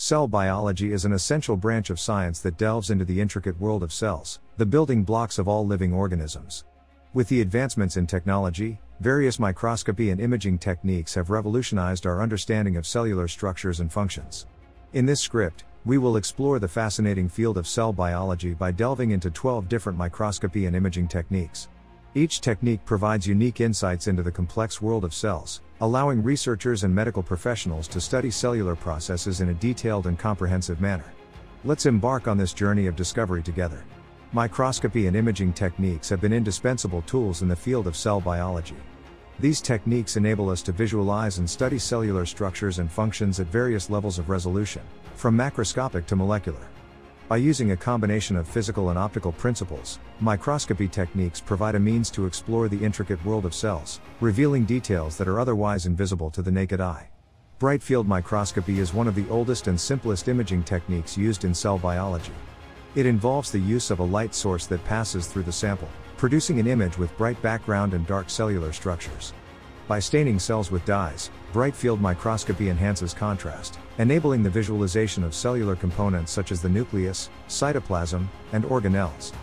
Cell biology is an essential branch of science that delves into the intricate world of cells, the building blocks of all living organisms. With the advancements in technology, various microscopy and imaging techniques have revolutionized our understanding of cellular structures and functions. In this script, we will explore the fascinating field of cell biology by delving into 12 different microscopy and imaging techniques. Each technique provides unique insights into the complex world of cells, allowing researchers and medical professionals to study cellular processes in a detailed and comprehensive manner. Let's embark on this journey of discovery together. Microscopy and imaging techniques have been indispensable tools in the field of cell biology. These techniques enable us to visualize and study cellular structures and functions at various levels of resolution, from macroscopic to molecular. By using a combination of physical and optical principles, microscopy techniques provide a means to explore the intricate world of cells, revealing details that are otherwise invisible to the naked eye. Bright field microscopy is one of the oldest and simplest imaging techniques used in cell biology. It involves the use of a light source that passes through the sample, producing an image with bright background and dark cellular structures. By staining cells with dyes, bright field microscopy enhances contrast, enabling the visualization of cellular components such as the nucleus, cytoplasm, and organelles.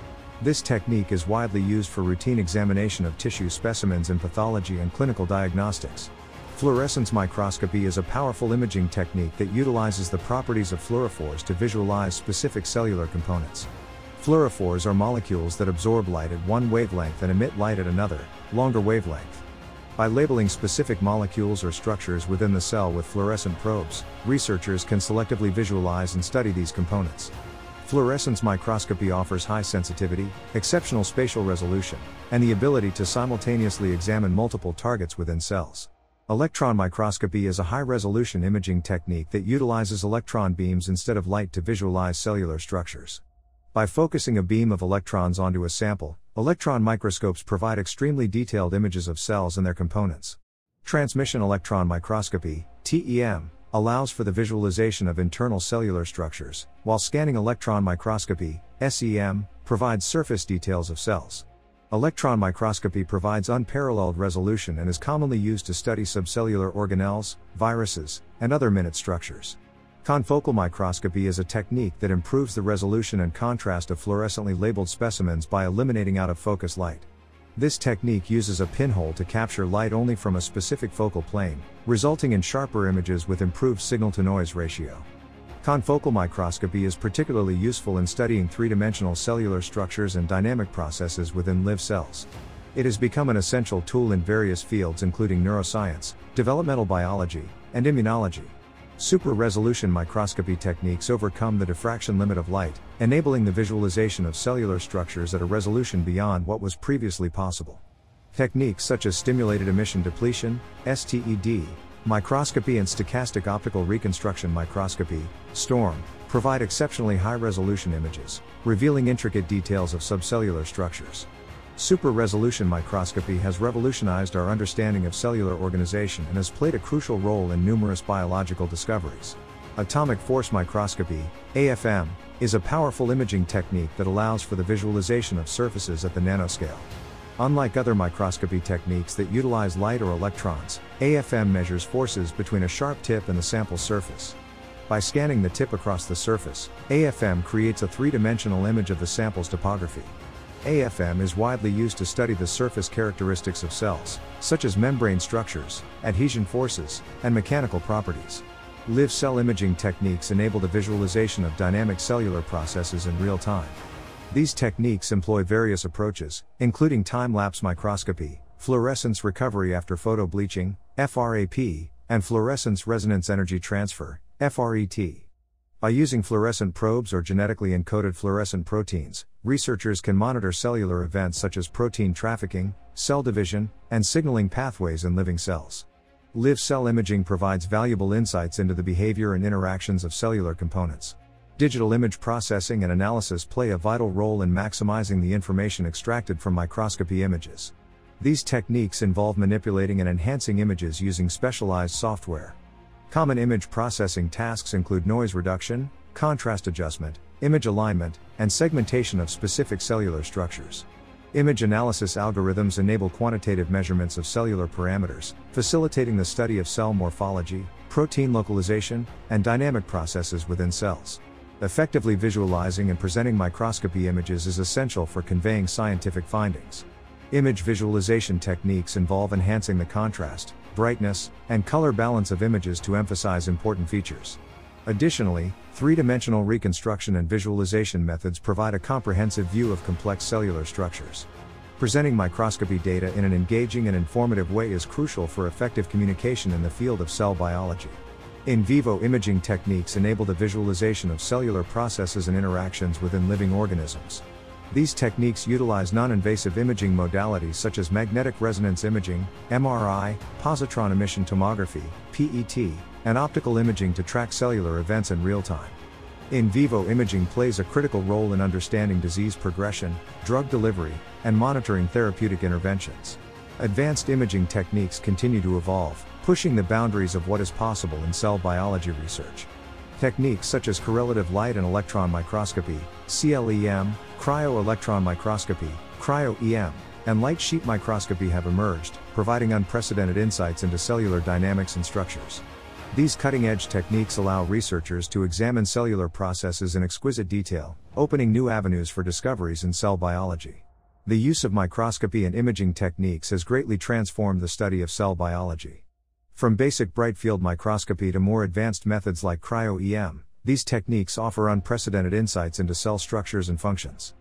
This technique is widely used for routine examination of tissue specimens in pathology and clinical diagnostics. Fluorescence microscopy is a powerful imaging technique that utilizes the properties of fluorophores to visualize specific cellular components. Fluorophores are molecules that absorb light at one wavelength and emit light at another, longer wavelength. By labeling specific molecules or structures within the cell with fluorescent probes, researchers can selectively visualize and study these components. Fluorescence microscopy offers high sensitivity, exceptional spatial resolution, and the ability to simultaneously examine multiple targets within cells. Electron microscopy is a high-resolution imaging technique that utilizes electron beams instead of light to visualize cellular structures. By focusing a beam of electrons onto a sample, electron microscopes provide extremely detailed images of cells and their components. Transmission electron microscopy, TEM, allows for the visualization of internal cellular structures, while scanning electron microscopy, SEM, provides surface details of cells. Electron microscopy provides unparalleled resolution and is commonly used to study subcellular organelles, viruses, and other minute structures. Confocal microscopy is a technique that improves the resolution and contrast of fluorescently labeled specimens by eliminating out-of-focus light. This technique uses a pinhole to capture light only from a specific focal plane, resulting in sharper images with improved signal-to-noise ratio. Confocal microscopy is particularly useful in studying three-dimensional cellular structures and dynamic processes within live cells. It has become an essential tool in various fields including neuroscience, developmental biology, and immunology. Super-resolution microscopy techniques overcome the diffraction limit of light, enabling the visualization of cellular structures at a resolution beyond what was previously possible. Techniques such as stimulated emission depletion, STED, microscopy and stochastic optical reconstruction microscopy, STORM, provide exceptionally high-resolution images, revealing intricate details of subcellular structures. Super-resolution microscopy has revolutionized our understanding of cellular organization and has played a crucial role in numerous biological discoveries. Atomic force microscopy, AFM, is a powerful imaging technique that allows for the visualization of surfaces at the nanoscale. Unlike other microscopy techniques that utilize light or electrons, AFM measures forces between a sharp tip and the sample surface. By scanning the tip across the surface, AFM creates a three-dimensional image of the sample's topography. AFM is widely used to study the surface characteristics of cells, such as membrane structures, adhesion forces, and mechanical properties. Live cell imaging techniques enable the visualization of dynamic cellular processes in real time. These techniques employ various approaches, including time-lapse microscopy, fluorescence recovery after photobleaching, FRAP, and fluorescence resonance energy transfer, FRET. By using fluorescent probes or genetically encoded fluorescent proteins, researchers can monitor cellular events such as protein trafficking, cell division, and signaling pathways in living cells. Live cell imaging provides valuable insights into the behavior and interactions of cellular components. Digital image processing and analysis play a vital role in maximizing the information extracted from microscopy images. These techniques involve manipulating and enhancing images using specialized software. Common image processing tasks include noise reduction, contrast adjustment, image alignment, and segmentation of specific cellular structures. Image analysis algorithms enable quantitative measurements of cellular parameters, facilitating the study of cell morphology, protein localization, and dynamic processes within cells. Effectively visualizing and presenting microscopy images is essential for conveying scientific findings. Image visualization techniques involve enhancing the contrast, brightness, and color balance of images to emphasize important features. Additionally, three-dimensional reconstruction and visualization methods provide a comprehensive view of complex cellular structures. Presenting microscopy data in an engaging and informative way is crucial for effective communication in the field of cell biology. In vivo imaging techniques enable the visualization of cellular processes and interactions within living organisms. These techniques utilize non-invasive imaging modalities such as magnetic resonance imaging, MRI, positron emission tomography, PET, and optical imaging to track cellular events in real time. In vivo imaging plays a critical role in understanding disease progression, drug delivery, and monitoring therapeutic interventions. Advanced imaging techniques continue to evolve, pushing the boundaries of what is possible in cell biology research. Techniques such as correlative light and electron microscopy, CLEM, cryo-electron microscopy, cryo-EM, and light sheet microscopy have emerged, providing unprecedented insights into cellular dynamics and structures. These cutting-edge techniques allow researchers to examine cellular processes in exquisite detail, opening new avenues for discoveries in cell biology. The use of microscopy and imaging techniques has greatly transformed the study of cell biology. From basic bright field microscopy to more advanced methods like cryo-EM, these techniques offer unprecedented insights into cell structures and functions.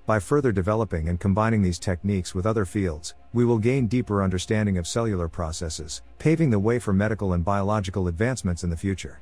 By further developing and combining these techniques with other fields, we will gain deeper understanding of cellular processes, paving the way for medical and biological advancements in the future.